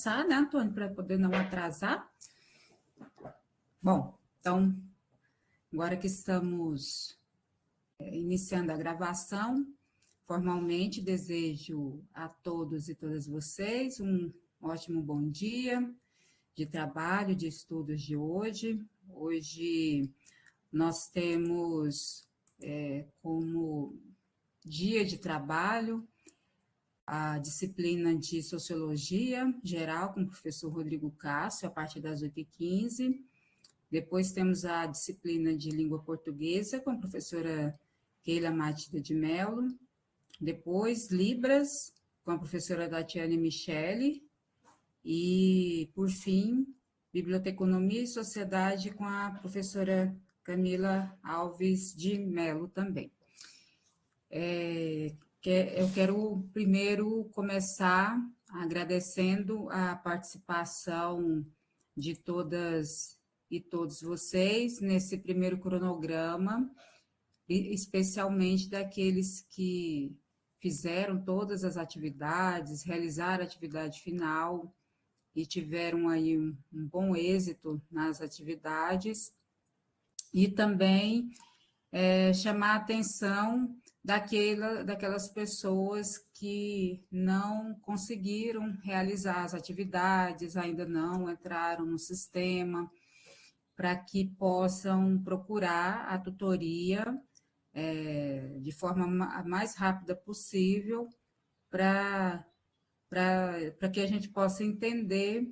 começar, né, Antônio, para poder não atrasar. Bom, então, agora que estamos iniciando a gravação, formalmente desejo a todos e todas vocês um ótimo bom dia de trabalho, de estudos de hoje. Hoje nós temos como dia de trabalho a disciplina de Sociologia Geral com o professor Rodrigo Cássio, a partir das 8h15. Depois temos a disciplina de Língua Portuguesa com a professora Keila Matida de Mello. Depois, Libras, com a professora Tatiane Michele. E, por fim, Biblioteconomia e Sociedade com a professora Camila Alves de Mello também. Eu quero primeiro começar agradecendo a participação de todas e todos vocês nesse primeiro cronograma, especialmente daqueles que fizeram todas as atividades, realizaram a atividade final e tiveram aí um bom êxito nas atividades, e também chamar a atenção daquelas pessoas que não conseguiram realizar as atividades, ainda não entraram no sistema, para que possam procurar a tutoria de forma a mais rápida possível, para que a gente possa entender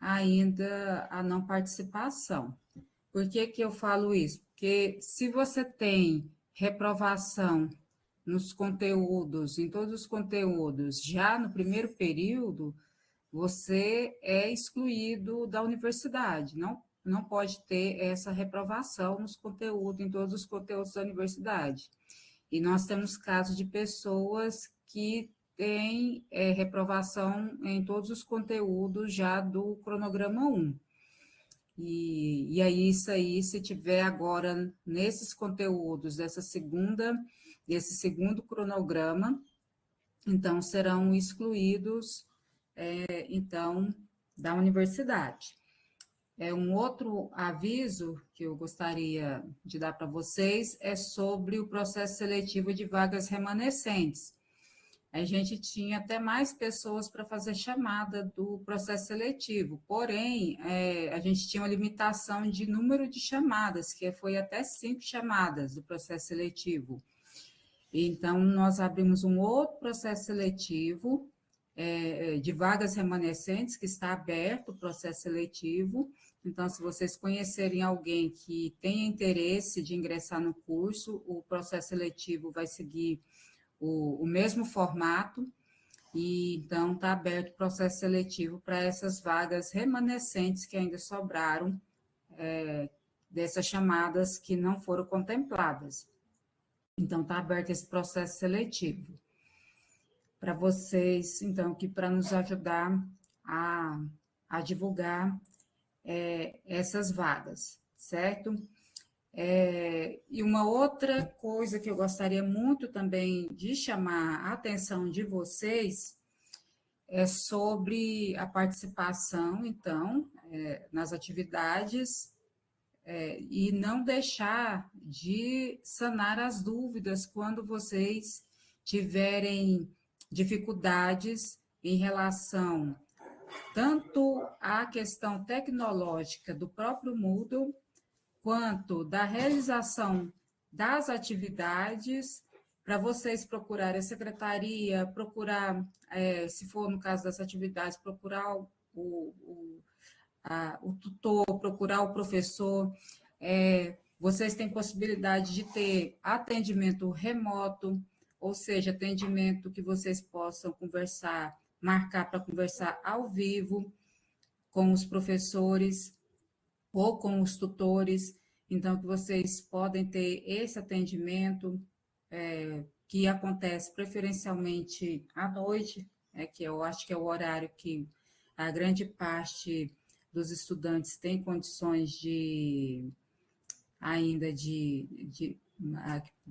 ainda a não participação. Por que eu falo isso? Porque se você tem reprovação nos conteúdos, em todos os conteúdos, já no primeiro período, você é excluído da universidade, não pode ter essa reprovação nos conteúdos, em todos os conteúdos da universidade. E nós temos casos de pessoas que têm reprovação em todos os conteúdos já do cronograma 1. E aí, isso aí, se tiver agora nesses conteúdos desse segundo cronograma, então serão excluídos, então, da universidade. Um outro aviso que eu gostaria de dar para vocês é sobre o processo seletivo de vagas remanescentes. A gente tinha até mais pessoas para fazer chamada do processo seletivo, porém, a gente tinha uma limitação de número de chamadas, que foi até 5 chamadas do processo seletivo. Então, nós abrimos um outro processo seletivo de vagas remanescentes, que está aberto o processo seletivo. Então, se vocês conhecerem alguém que tenha interesse de ingressar no curso, o processo seletivo vai seguir o mesmo formato, e então está aberto o processo seletivo para essas vagas remanescentes que ainda sobraram, dessas chamadas que não foram contempladas. Então, está aberto esse processo seletivo para vocês, então, que para nos ajudar a divulgar essas vagas, certo? E uma outra coisa que eu gostaria muito também de chamar a atenção de vocês é sobre a participação, então, nas atividades, e não deixar de sanar as dúvidas quando vocês tiverem dificuldades em relação tanto à questão tecnológica do próprio Moodle, quanto da realização das atividades, para vocês procurarem a secretaria, procurar, se for no caso das atividades, procurar o tutor, procurar o professor. Vocês têm possibilidade de ter atendimento remoto, ou seja, atendimento que vocês possam conversar, marcar para conversar ao vivo com os professores ou com os tutores, então que vocês podem ter esse atendimento, que acontece preferencialmente à noite, que eu acho que é o horário que a grande parte dos estudantes tem condições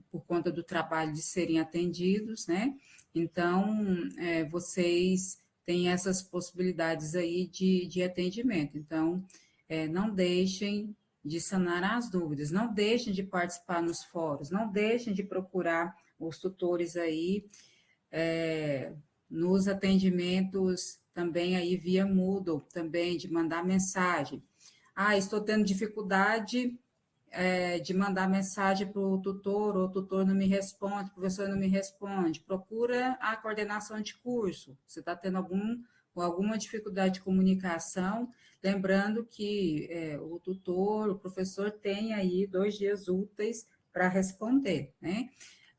por conta do trabalho, de serem atendidos, né? Então, vocês tem essas possibilidades aí de atendimento. Então, não deixem de sanar as dúvidas, não deixem de participar nos fóruns, não deixem de procurar os tutores aí, nos atendimentos também aí via Moodle, também de mandar mensagem. Estou tendo dificuldade de mandar mensagem para o tutor, ou o tutor não me responde, o professor não me responde. Procura a coordenação de curso. Você está tendo alguma dificuldade de comunicação, lembrando que o tutor, o professor tem aí 2 dias úteis para responder, né?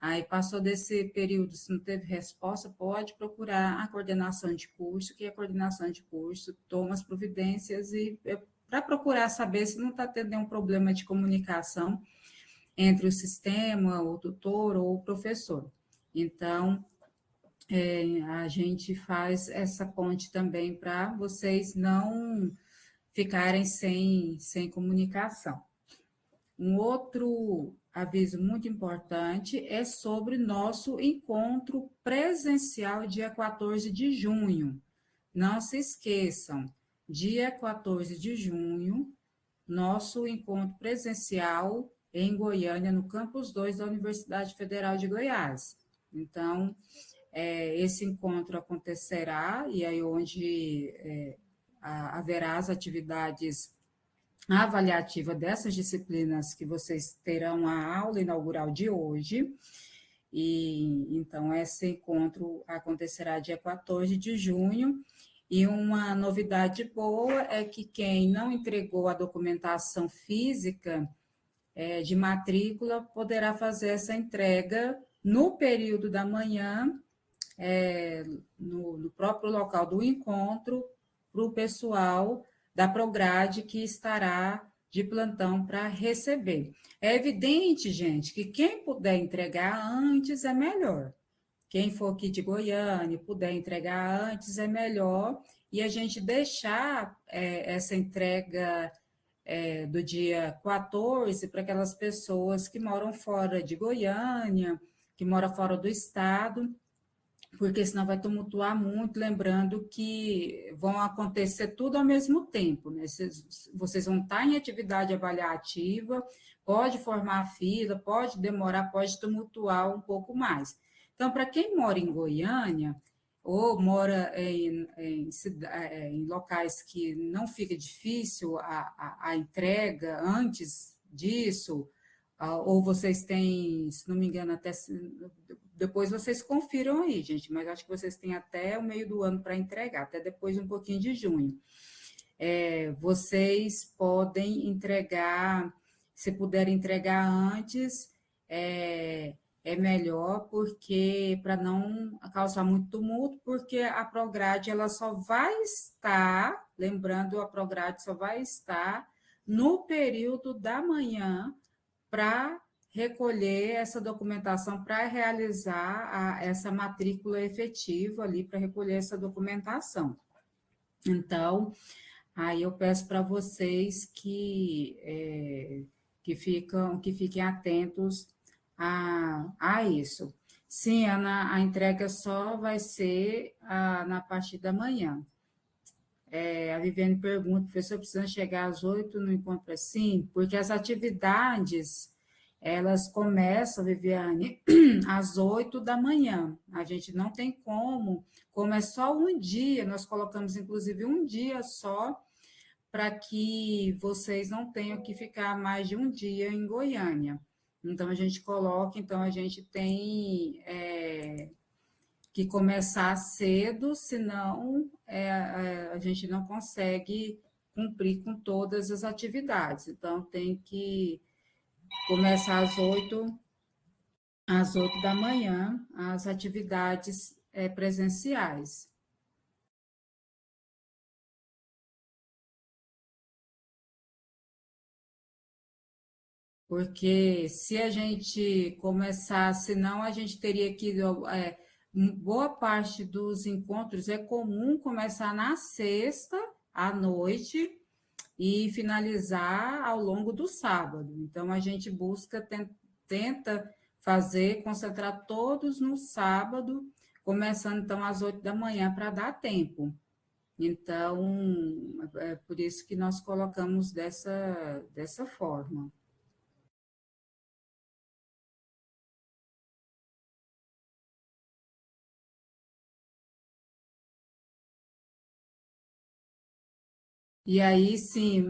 Aí passou desse período, se não teve resposta, pode procurar a coordenação de curso, que a coordenação de curso toma as providências e para procurar saber se não está tendo nenhum problema de comunicação entre o sistema, o tutor ou o professor. Então, a gente faz essa ponte também para vocês não ficarem sem comunicação. Um outro aviso muito importante é sobre nosso encontro presencial dia 14 de junho. Não se esqueçam, dia 14 de junho, nosso encontro presencial em Goiânia, no Campus 2 da Universidade Federal de Goiás. Então, esse encontro acontecerá, e aí onde haverá as atividades avaliativa dessas disciplinas que vocês terão a aula inaugural de hoje. E então esse encontro acontecerá dia 14 de junho. E uma novidade boa é que quem não entregou a documentação física de matrícula poderá fazer essa entrega no período da manhã, no próprio local do encontro, para o pessoal da Prograde que estará de plantão para receber. É evidente, gente, que quem puder entregar antes é melhor. Quem for aqui de Goiânia puder entregar antes é melhor, e a gente deixar essa entrega do dia 14 para aquelas pessoas que moram fora de Goiânia, que moram fora do estado, porque senão vai tumultuar muito, lembrando que vão acontecer tudo ao mesmo tempo, né? Vocês vão estar em atividade avaliativa, pode formar fila, pode demorar, pode tumultuar um pouco mais. Então, para quem mora em Goiânia, ou mora em locais que não fica difícil a entrega antes disso, ou vocês têm, se não me engano, até depois vocês confiram aí, gente, mas acho que vocês têm até o meio do ano para entregar, até depois um pouquinho de junho. Vocês podem entregar, se puderem entregar antes, é melhor, porque para não causar muito tumulto, porque a Prograde ela só vai estar, lembrando, a Prograde só vai estar no período da manhã para recolher essa documentação, para realizar essa matrícula efetiva ali, para recolher essa documentação. Então, aí eu peço para vocês que fiquem atentos a isso. Sim, Ana, a entrega só vai ser na partir da manhã. A Viviane pergunta, professor, precisa chegar às 8 no encontro assim? Porque as atividades, elas começam, Viviane, às 8 da manhã. A gente não tem como é só um dia, nós colocamos inclusive um dia só, para que vocês não tenham que ficar mais de um dia em Goiânia. Então, a gente coloca, então a gente tem que começar cedo, senão a gente não consegue cumprir com todas as atividades. Então, tem que começar às 8 da manhã, as atividades presenciais. Porque se a gente começar, senão a gente teria que. Boa parte dos encontros é comum começar na sexta à noite e finalizar ao longo do sábado. Então, a gente tenta fazer, concentrar todos no sábado, começando então às 8 da manhã para dar tempo. Então, é por isso que nós colocamos dessa forma. E aí, sim,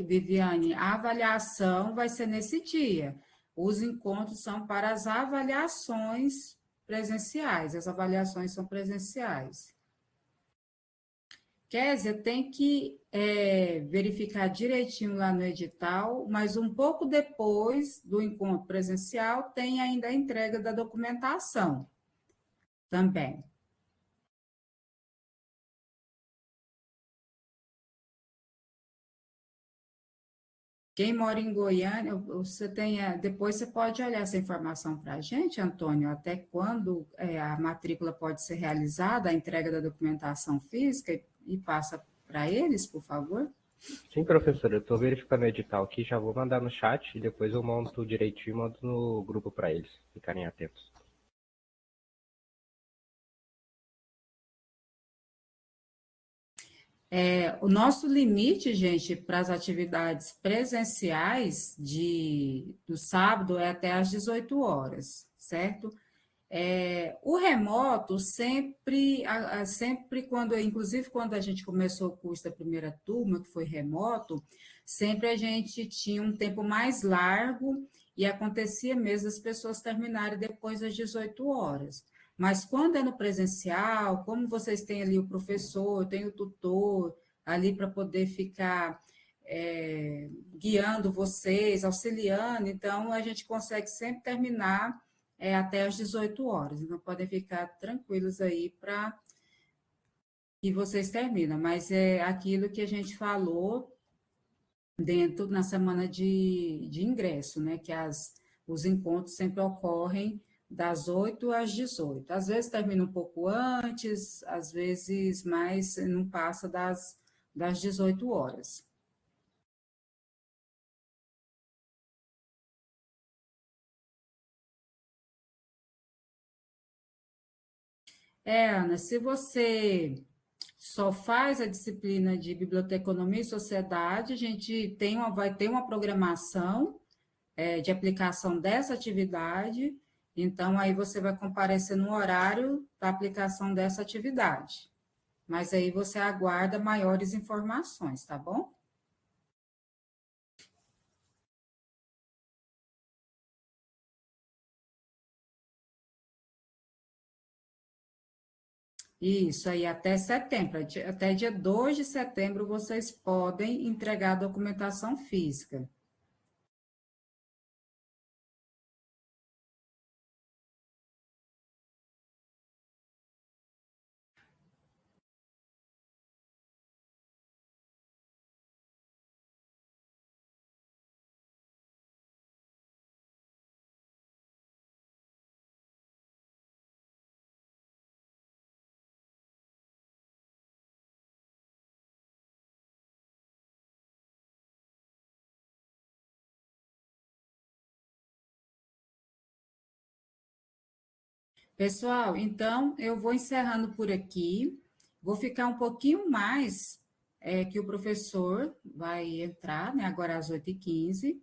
Viviane, a avaliação vai ser nesse dia. Os encontros são para as avaliações presenciais, as avaliações são presenciais. Kézia, tem que verificar direitinho lá no edital, mas um pouco depois do encontro presencial, tem ainda a entrega da documentação também. Quem mora em Goiânia, você tem, depois você pode olhar essa informação para a gente, Antônio, até quando a matrícula pode ser realizada, a entrega da documentação física, e passa para eles, por favor. Sim, professora, eu estou verificando o edital aqui, já vou mandar no chat e depois eu monto direitinho e mando no grupo para eles ficarem atentos. O nosso limite, gente, para as atividades presenciais do sábado é até às 18 horas, certo? O remoto sempre quando, inclusive quando a gente começou o curso da primeira turma, que foi remoto, sempre a gente tinha um tempo mais largo e acontecia mesmo as pessoas terminarem depois das 18 horas. Mas quando é no presencial, como vocês têm ali o professor, tem o tutor ali para poder ficar guiando vocês, auxiliando, então a gente consegue sempre terminar até às 18 horas. Então, podem ficar tranquilos aí para que vocês terminam. Mas é aquilo que a gente falou dentro na semana de ingresso, né? Que os encontros sempre ocorrem das 8 às 18. Às vezes termina um pouco antes, às vezes mais, não passa das 18 horas. Ana, se você só faz a disciplina de biblioteconomia e sociedade, a gente vai ter uma programação de aplicação dessa atividade, então aí você vai comparecer no horário da aplicação dessa atividade. Mas aí você aguarda maiores informações, tá bom? Isso aí, até setembro, até dia 2 de setembro, vocês podem entregar a documentação física. Pessoal, então eu vou encerrando por aqui. Vou ficar um pouquinho mais que o professor vai entrar, né, agora às 8h15.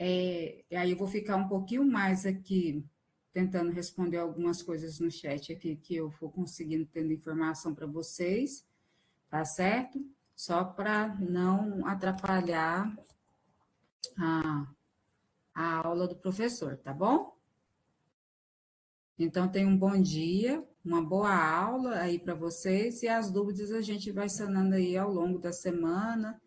Aí eu vou ficar um pouquinho mais aqui, tentando responder algumas coisas no chat aqui, que eu for conseguindo tendo informação para vocês, tá certo? Só para não atrapalhar a, a aula do professor, tá bom? Então, tenha um bom dia, uma boa aula aí para vocês, e as dúvidas a gente vai sanando aí ao longo da semana,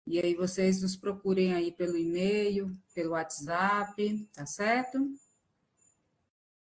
e aí vocês nos procurem aí pelo e-mail, pelo WhatsApp, tá certo?